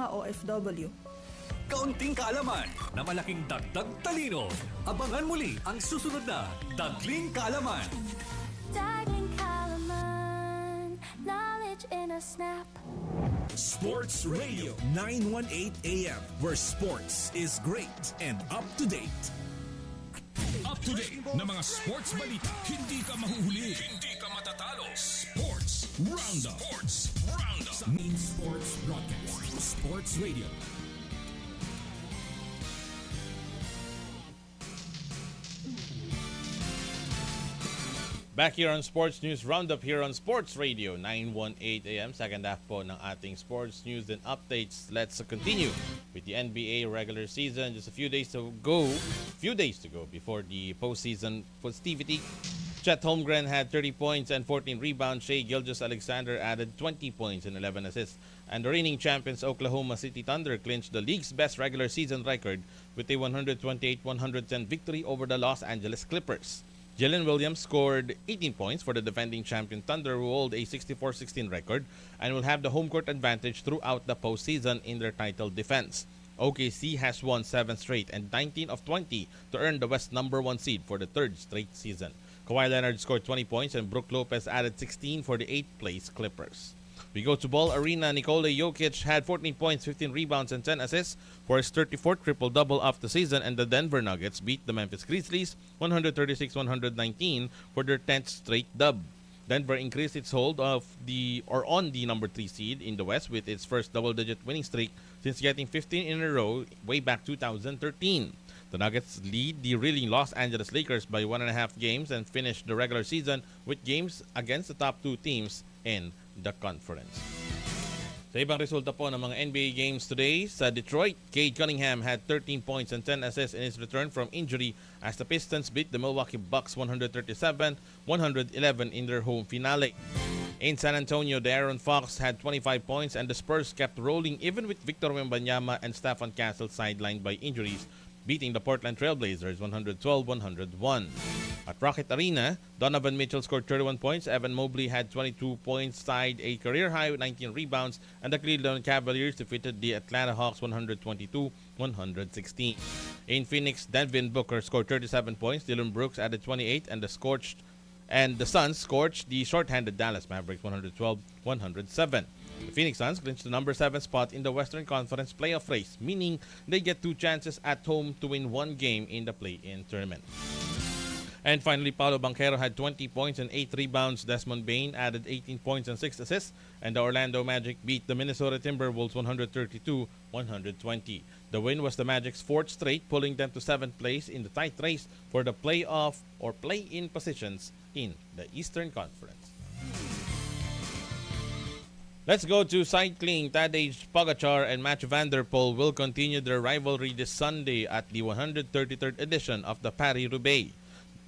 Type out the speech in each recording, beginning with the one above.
mga OFW. Kaunting kaalaman na malaking dagdag talino. Abangan muli ang susunod na Dagling Kaalaman. Dagling Kaalaman, knowledge in a snap. Sports Radio 918 AM, where sports is great and up to date. Up to date na mga sports balita. Hindi ka mahuhuli. Hindi ka matatalo. Sports Roundup. Sports Roundup. Sa main sports broadcast, Sports Radio. Back here on Sports News Roundup here on Sports Radio 918 AM. Second half po ng ating sports news and updates. Let's continue with the NBA regular season. Just a few days to go before the postseason festivity. Chet Holmgren had 30 points and 14 rebounds. Shai Gilgeous-Alexander added 20 points and 11 assists. And the reigning champions Oklahoma City Thunder clinched the league's best regular season record with a 128-110 victory over the Los Angeles Clippers. Jalen Williams scored 18 points for the defending champion Thunder, who hold a 64-16 record and will have the home court advantage throughout the postseason in their title defense. OKC has won 7 straight and 19 of 20 to earn the West #1 seed for the third straight season. Kawhi Leonard scored 20 points and Brook Lopez added 16 for the 8th place Clippers. We go to Ball Arena. Nikola Jokic had 14 points, 15 rebounds, and 10 assists for his 34th triple-double of the season, and the Denver Nuggets beat the Memphis Grizzlies 136-119 for their 10th straight dub. Denver increased its hold on the number 3 seed in the West with its first double-digit winning streak since getting 15 in a row way back 2013. The Nuggets lead the reeling Los Angeles Lakers by 1.5 games and finished the regular season with games against the top 2 teams in the conference. Sa ibang resulta po ng mga NBA games today, sa Detroit, Cade Cunningham had 13 points and 10 assists in his return from injury as the Pistons beat the Milwaukee Bucks 137-111 in their home finale. In San Antonio, De'Aaron Fox had 25 points and the Spurs kept rolling even with Victor Wembanyama and Stephon Castle sidelined by injuries, beating the Portland Trail Blazers 112-101. At Rocket Arena, Donovan Mitchell scored 31 points, Evan Mobley had 22 points, tied a career high with 19 rebounds, and the Cleveland Cavaliers defeated the Atlanta Hawks 122-116. In Phoenix, Devin Booker scored 37 points, Dillon Brooks added 28, and the Suns scorched the short-handed Dallas Mavericks 112-107. The Phoenix Suns clinched the number 7 spot in the Western Conference playoff race, meaning they get 2 chances at home to win 1 game in the play-in tournament. And finally, Paolo Banchero had 20 points and 8 rebounds. Desmond Bane added 18 points and 6 assists. And the Orlando Magic beat the Minnesota Timberwolves 132-120. The win was the Magic's 4th straight, pulling them to 7th place in the tight race for the playoff or play-in positions in the Eastern Conference. Let's go to cycling. Tadej Pogacar and Mathieu van der Poel will continue their rivalry this Sunday at the 133rd edition of the Paris-Roubaix.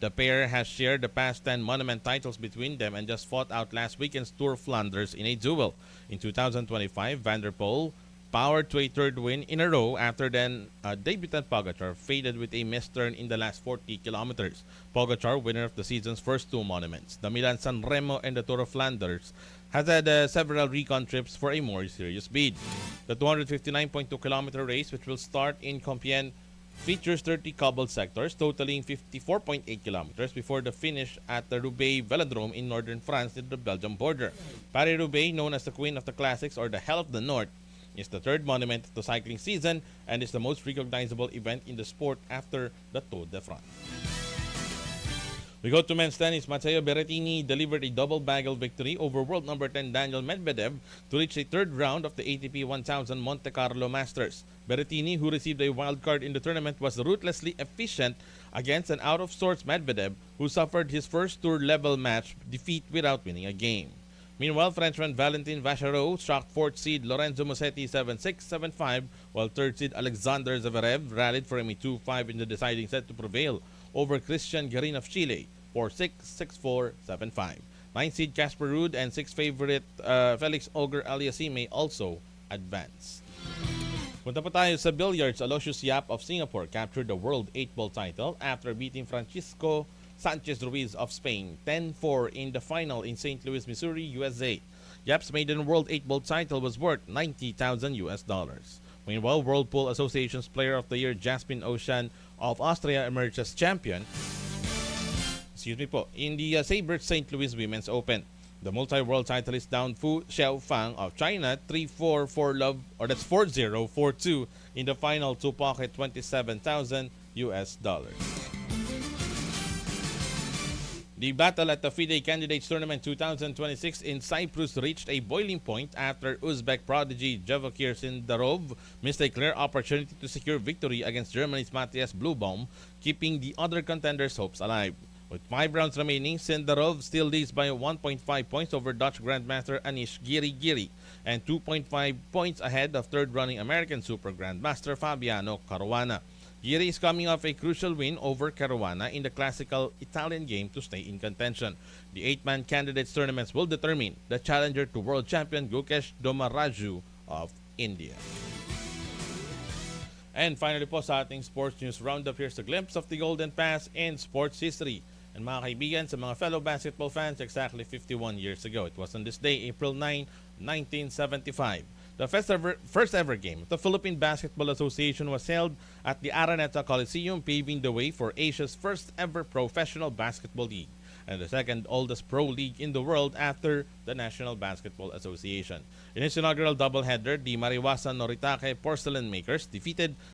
The pair has shared the past 10 monument titles between them and just fought out last weekend's Tour of Flanders in a duel. In 2025, Van der Poel powered to a 3rd win in a row after then debutant Pogacar faded with a missed turn in the last 40 kilometers. Pogacar, winner of the season's first 2 monuments, the Milan-San Remo and the Tour of Flanders, has had several recon trips for a more serious bid. The 259.2-kilometer race, which will start in Compiègne, features 30 cobbled sectors totaling 54.8 kilometers before the finish at the Roubaix Velodrome in northern France near the Belgium border. Paris-Roubaix, known as the Queen of the Classics or the Hell of the North, is the 3rd monument of the cycling season and is the most recognizable event in the sport after the Tour de France. We go to men's tennis. Matteo Berrettini delivered a double-bagel victory over world number 10 Daniel Medvedev to reach the 3rd round of the ATP 1000 Monte Carlo Masters. Berrettini, who received a wild card in the tournament, was ruthlessly efficient against an out-of-sorts Medvedev, who suffered his first tour-level match defeat without winning a game. Meanwhile, Frenchman Valentin Vachereau shocked 4th seed Lorenzo Musetti 7-6, 7-5, while 3rd seed Alexander Zverev rallied for a 2-5 in the deciding set to prevail over Christian Garin of Chile 4-6, 6-4, 7-5. 9th seed Casper Ruud and 6th favorite Felix Auger-Aliassime also advanced. Punta pa tayo sa billiards. Aloysius Yap of Singapore captured the World 8-ball title after beating Francisco Sanchez Ruiz of Spain 10-4 in the final in St. Louis, Missouri, USA. Yap's maiden World 8-ball title was worth $90,000. Meanwhile, World Pool Association's Player of the Year Jasmine Ocean of Austria emerged as champion. In the Sabre St. Louis Women's Open. The multi-world titleist downed Fu Xiaofang of China 3-4 4-0 4-2 in the final to pocket $27,000. The battle at the FIDE Candidates Tournament 2026 in Cyprus reached a boiling point after Uzbek prodigy Javakir Sindarov missed a clear opportunity to secure victory against Germany's Matthias Blubaum, keeping the other contenders' hopes alive. With 5 rounds remaining, Sindarov still leads by 1.5 points over Dutch Grandmaster Anish Giri and 2.5 points ahead of third-running American Super Grandmaster Fabiano Caruana. Giri is coming off a crucial win over Caruana in the classical Italian game to stay in contention. The 8-man candidates tournaments will determine the challenger to world champion Gukesh Domaraju of India. And finally po sa ating sports news roundup, here's a glimpse of the golden past in sports history. And mga kaibigan, sa mga fellow basketball fans, exactly 51 years ago, it was on this day, April 9, 1975. The first ever game of the Philippine Basketball Association was held at the Araneta Coliseum, paving the way for Asia's first ever professional basketball league and the second oldest pro league in the world after the National Basketball Association. In its inaugural doubleheader, the Mariwasan Noritake Porcelain Makers defeated